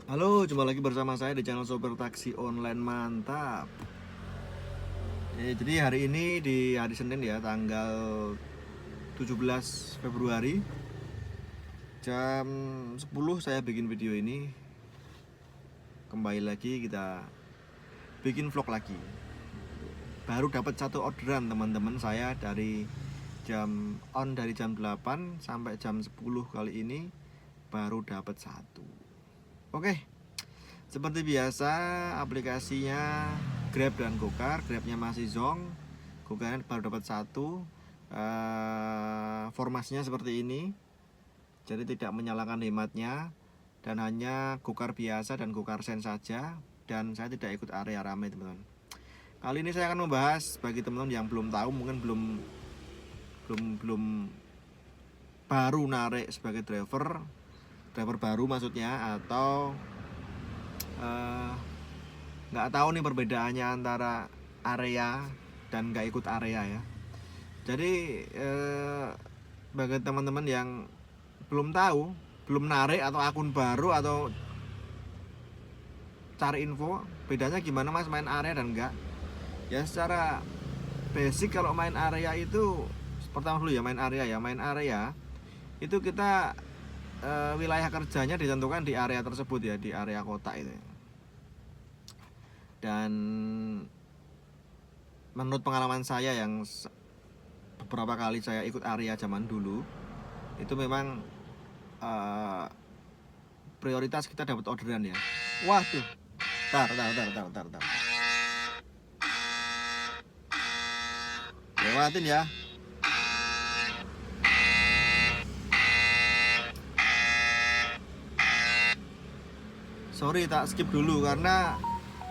Halo, jumpa lagi bersama saya di channel Sopir Taksi Online Mantap. Jadi hari ini di hari Senin ya, tanggal 17 Februari jam 10 saya bikin video ini. Kembali lagi kita bikin vlog lagi. Baru dapat satu orderan teman-teman saya dari dari jam 8 sampai jam 10 kali ini baru dapat satu. Oke. Seperti biasa aplikasinya Grab dan Gokar. Grabnya masih zonk, Gokarnya baru dapat satu. Formasinya seperti ini, jadi tidak menyalakan hematnya, dan hanya Gokar biasa dan Gokar Sen saja. Dan saya tidak ikut area ramai teman-teman. Kali ini saya akan membahas bagi teman-teman yang belum tahu, mungkin belum baru narik sebagai driver baru maksudnya, atau nggak tahu nih perbedaannya antara area dan nggak ikut area ya. Jadi bagi teman-teman yang belum tahu, belum narik atau akun baru atau cari info bedanya gimana mas main area dan enggak, ya secara basic kalau main area itu pertama dulu ya, main area itu kita wilayah kerjanya ditentukan di area tersebut ya, di area kota itu. Dan menurut pengalaman saya yang beberapa kali saya ikut area zaman dulu, itu memang prioritas kita dapat orderan ya. Waduh, tar. Lewatin ya. Sorry, tak skip dulu karena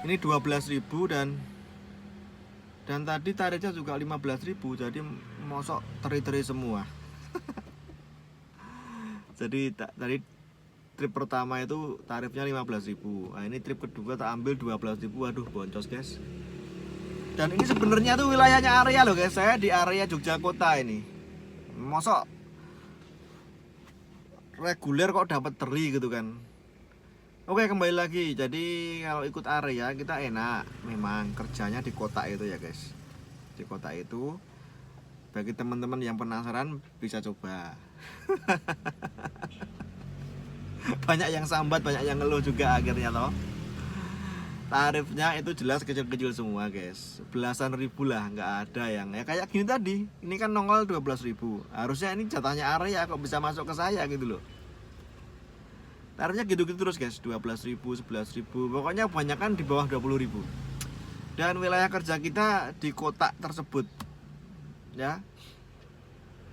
ini 12.000 dan tadi tarifnya juga 15.000, jadi mosok teri-teri semua. Jadi tadi trip pertama itu tarifnya 15.000. Nah, ini trip kedua tak ambil 12.000. Waduh, boncos, guys. Dan ini sebenarnya tuh wilayahnya area loh, guys. Saya di area Jogja Kota ini. Mosok reguler kok dapat teri gitu kan. Oke, kembali lagi. Jadi kalau ikut area kita enak, memang kerjanya di kota itu ya guys. Di kota itu, bagi teman-teman yang penasaran bisa coba. Banyak yang sambat, banyak yang ngeluh juga akhirnya toh. Tarifnya itu jelas kecil-kecil semua guys, belasan ribu lah, nggak ada yang ya kayak gini tadi. Ini kan nongol 12.000. Harusnya ini jatahnya area kok bisa masuk ke saya gitu loh. Tarifnya gitu-gitu terus guys, 12.000, 11.000, pokoknya kebanyakan di bawah 20.000. Dan wilayah kerja kita di kota tersebut ya,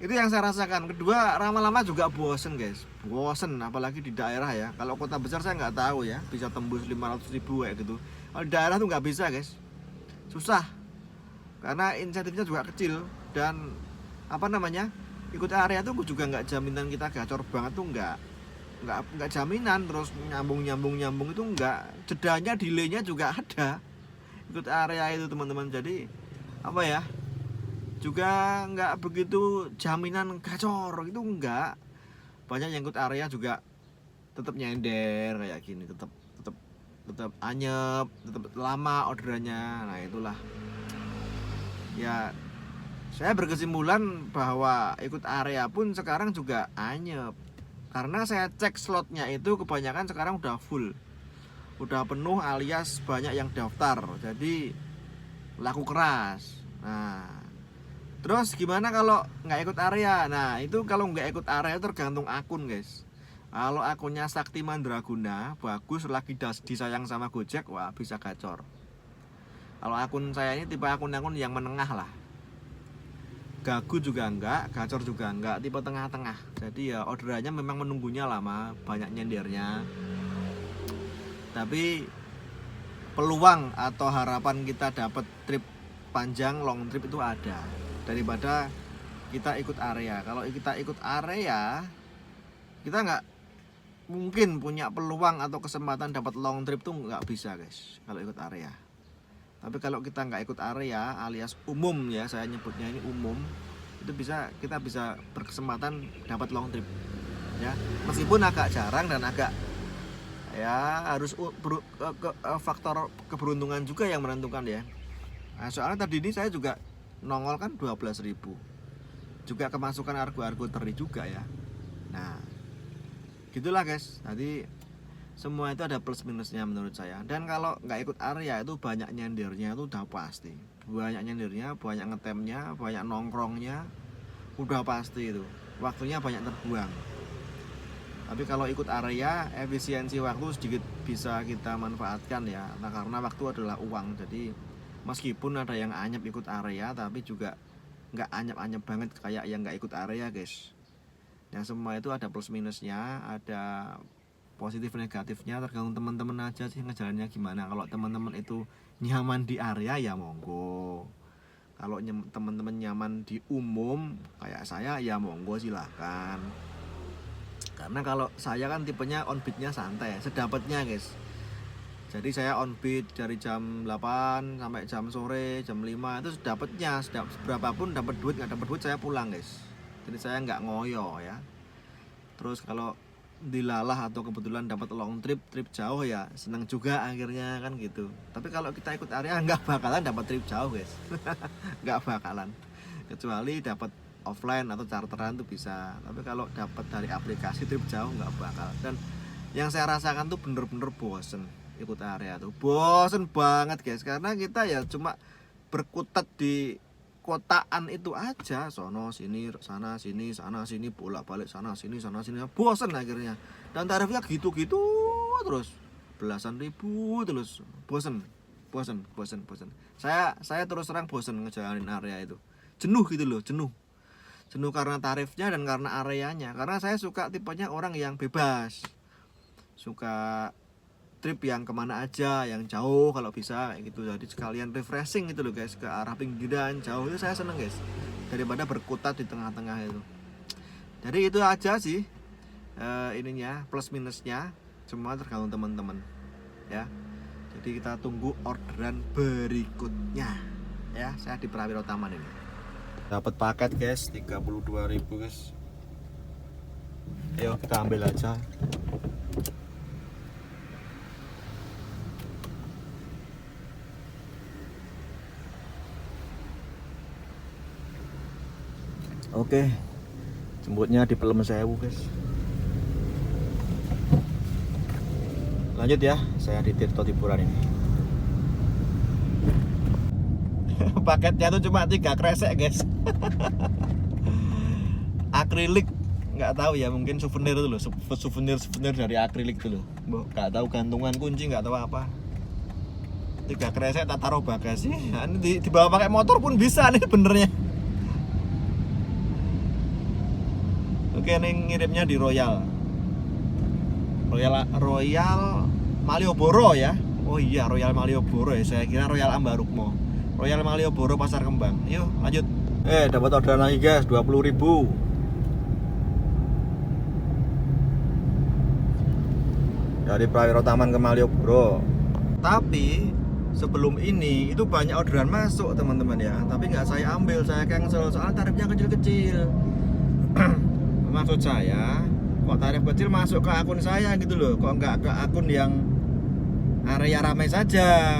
itu yang saya rasakan. Kedua, lama-lama juga bosen guys, bosen apalagi di daerah ya. Kalau kota besar saya nggak tahu ya, bisa tembus 500.000 kayak gitu. Kalau di daerah tuh nggak bisa guys, susah, karena insentifnya juga kecil. Dan apa namanya, ikut area tuh juga nggak jaminan kita gacor banget tuh, nggak jaminan. Terus nyambung itu nggak, jedanya delaynya juga ada ikut area itu teman-teman. Jadi apa ya, juga nggak begitu jaminan gacor itu, nggak. Banyak yang ikut area juga tetap nyender kayak gini, tetap anyep, tetap lama orderannya. Nah itulah ya, saya berkesimpulan bahwa ikut area pun sekarang juga anyep, karena saya cek slotnya itu kebanyakan sekarang udah full, udah penuh alias banyak yang daftar, jadi laku keras. Nah terus gimana kalau nggak ikut area? Nah itu kalau nggak ikut area tergantung akun guys. Kalau akunnya Sakti Mandraguna bagus, lagi disayang sama Gojek, wah bisa gacor. Kalau akun saya ini tipe akun-akun yang menengah lah, gagu juga enggak, gacor juga enggak, tipe tengah-tengah. Jadi ya orderannya memang menunggunya lama, banyak nyendernya. Tapi peluang atau harapan kita dapat trip panjang, long trip itu ada, daripada kita ikut area. Kalau kita ikut area, kita nggak mungkin punya peluang atau kesempatan dapat long trip tuh, nggak bisa guys kalau ikut area. Tapi kalau kita nggak ikut area alias umum ya, saya nyebutnya ini umum, itu kita bisa berkesempatan dapat long trip ya, meskipun agak jarang dan agak Ya harus faktor keberuntungan juga yang menentukan ya. Nah, soalnya tadi ini saya juga nongol kan 12.000, juga kemasukan argo teri juga ya. Nah gitulah guys, tadi semua itu ada plus minusnya menurut saya. Dan kalau nggak ikut area itu banyak nyendirnya, itu udah pasti. Banyak nyendirnya, banyak ngetemnya, banyak nongkrongnya, udah pasti itu. Waktunya banyak terbuang. Tapi kalau ikut area, efisiensi waktu sedikit bisa kita manfaatkan ya. Nah karena waktu adalah uang, jadi meskipun ada yang anyep ikut area, tapi juga nggak anyep-anyep banget kayak yang nggak ikut area guys. Yang semua itu ada plus minusnya, ada positif negatifnya, tergantung teman-teman aja sih ngejalannya gimana. Kalau teman-teman itu nyaman di area ya monggo. Kalau teman-teman nyaman di umum kayak saya ya monggo silahkan. Karena kalau saya kan tipenya on beatnya santai, sedapatnya guys. Jadi saya on beat dari jam 8 sampai jam sore, jam 5 itu dapatnya, berapapun dapat duit nggak dapat duit saya pulang guys. Jadi saya nggak ngoyo ya. Terus kalau dilalah atau kebetulan dapat long trip jauh ya senang juga akhirnya kan gitu. Tapi kalau kita ikut area nggak bakalan dapat trip jauh guys. Nggak bakalan. Kecuali dapat offline atau charteran tuh bisa. Tapi kalau dapat dari aplikasi trip jauh nggak bakal. Dan yang saya rasakan tuh bener-bener bosen ikut area tuh, bosen banget guys, karena kita ya cuma berkutat di kotaan itu aja, sono sini sana sini bolak-balik sana sini bosen akhirnya. Dan tarifnya gitu-gitu terus, belasan ribu terus, bosen. Saya terus terang bosen ngejalanin area itu, jenuh gitu loh, jenuh karena tarifnya dan karena areanya. Karena saya suka tipenya orang yang bebas, suka trip yang kemana aja, yang jauh kalau bisa gitu. Jadi sekalian refreshing gitu loh guys, ke arah pinggiran jauh itu saya seneng guys, daripada berkutat di tengah-tengah itu. Jadi itu aja sih ininya plus minusnya, semua tergantung teman-teman ya. Jadi kita tunggu orderan berikutnya ya. Saya di Prawiro Taman ini dapat paket guys, 32.000 guys. Ayo kita ambil aja. Oke, jemputnya di Pelem Sewu guys. Lanjut ya, saya di Tirto Tiburan ini. Paketnya tuh cuma 3 kresek guys. Akrilik, nggak tahu ya, mungkin souvenir tuh loh, souvenir dari akrilik tuh loh. Nggak tahu gantungan kunci, nggak tahu apa. 3 kresek tak taruh bagasi. Nah, ini dibawa pakai motor pun bisa nih benernya. Oke, ini ngirimnya di Royal Malioboro ya. Oh iya, Royal Malioboro ya. Saya kira Royal Ambarukmo. Royal Malioboro Pasar Kembang. Yuk lanjut. Dapat orderan lagi guys, 20.000 dari Prawiro Taman ke Malioboro. Tapi sebelum ini itu banyak orderan masuk teman-teman ya. Tapi nggak saya ambil, saya cancel soalnya tarifnya kecil-kecil. Maksud saya, kok tarif kecil masuk ke akun saya gitu loh, kok nggak ke akun yang area ramai saja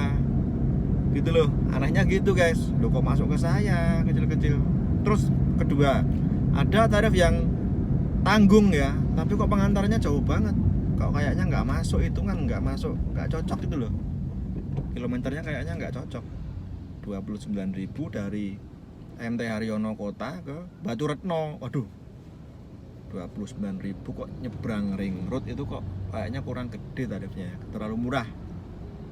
gitu loh, anehnya gitu guys. Loh kok masuk ke saya kecil-kecil. Terus kedua, ada tarif yang tanggung ya, tapi kok pengantarnya jauh banget, kok kayaknya nggak masuk, hitungan nggak masuk, nggak cocok gitu loh, kilometernya kayaknya nggak cocok. 29.000 dari MT Haryono Kota ke Batu Retno, waduh, 29.000 kok nyebrang ring road itu kok kayaknya kurang gede tarifnya, terlalu murah.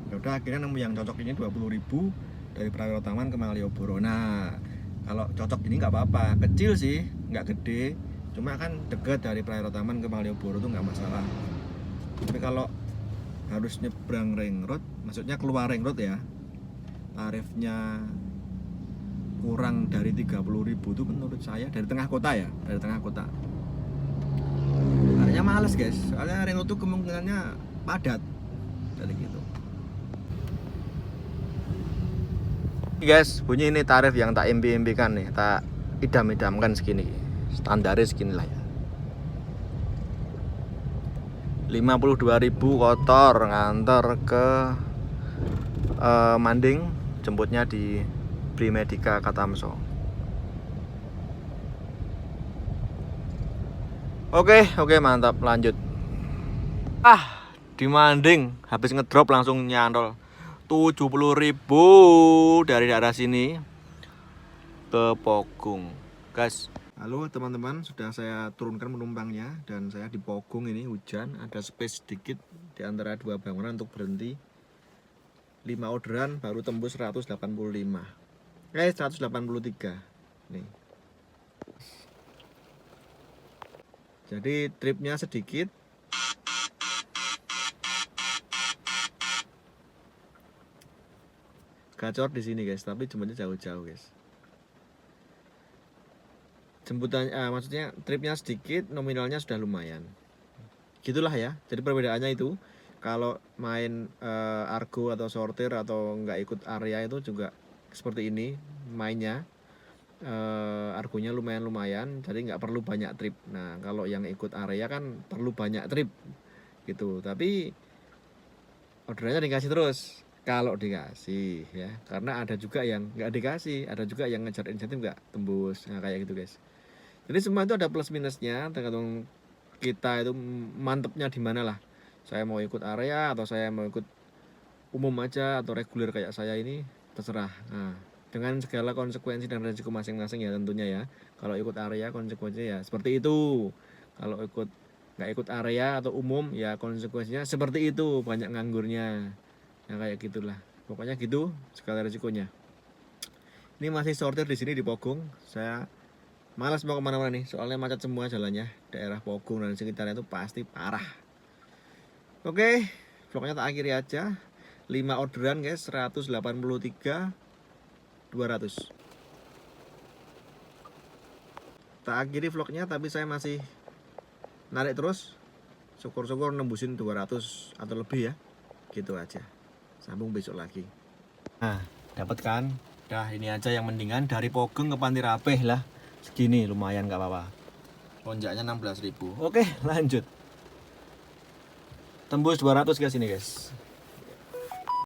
Ya udah akhirnya nemu yang cocok ini 20.000 dari Prawiro Taman ke Malioboro. Nah kalau cocok ini nggak apa-apa, kecil sih, nggak gede, cuma kan deket dari Prawiro Taman ke Malioboro tuh nggak masalah. Tapi kalau harus nyebrang ring road, maksudnya keluar ring road ya, tarifnya kurang dari 30.000 tuh menurut saya, dari tengah kota ya, dari tengah kota. Kayaknya males guys, soalnya ring road tuh kemungkinannya padat dari gitu. Guys, bunyi ini tarif yang tak impi-impikan nih, tak idam-idamkan segini, standarnya segini lah ya. 52.000 kotor ngantar ke Manding, jemputnya di Brimedika Katamso. Oke, mantap, lanjut. Di Manding habis ngedrop langsung nyantol 70.000 dari daerah sini ke Pogung, guys. Halo teman-teman, sudah saya turunkan penumpangnya dan saya di Pogung ini hujan, ada space sedikit di antara dua bangunan untuk berhenti. 5 orderan baru tembus 183. Nih. Jadi tripnya sedikit. Gacor di sini guys, tapi jemputnya jauh-jauh guys. Maksudnya tripnya sedikit, nominalnya sudah lumayan. Gitulah ya. Jadi perbedaannya itu, kalau main Argo atau sortir atau nggak ikut area itu juga seperti ini mainnya. Argonya lumayan, jadi nggak perlu banyak trip. Nah kalau yang ikut area kan perlu banyak trip gitu. Tapi orderannya dikasih terus. Kalau dikasih ya, karena ada juga yang nggak dikasih, ada juga yang ngejar insentif nggak tembus, nah kayak gitu guys. Jadi semua itu ada plus minusnya, tergantung kita itu mantepnya di mana lah. Saya mau ikut area atau saya mau ikut umum aja atau reguler kayak saya ini, terserah. Nah, dengan segala konsekuensi dan resiko masing-masing ya tentunya ya. Kalau ikut area konsekuensinya ya seperti itu. Kalau nggak ikut area atau umum ya konsekuensinya seperti itu, banyak nganggurnya. Nah kayak gitulah, pokoknya gitu segala resikonya. Ini masih sortir di sini di Pogung. Saya malas mau kemana-mana nih, soalnya macet semua jalannya. Daerah Pogung dan sekitarnya itu pasti parah. Oke, vlognya tak akhiri aja. 5 orderan guys, 183 200. Tak akhiri vlognya, tapi saya masih narik terus. Syukur-syukur nembusin 200 atau lebih ya. Gitu aja. Sambung besok lagi. Nah, dapat kan? Dah ini aja yang mendingan dari Pogung ke Panti Rapih lah. Segini lumayan nggak apa-apa. Lonjaknya 16.000. Oke, lanjut. Tembus 200 guys ini guys.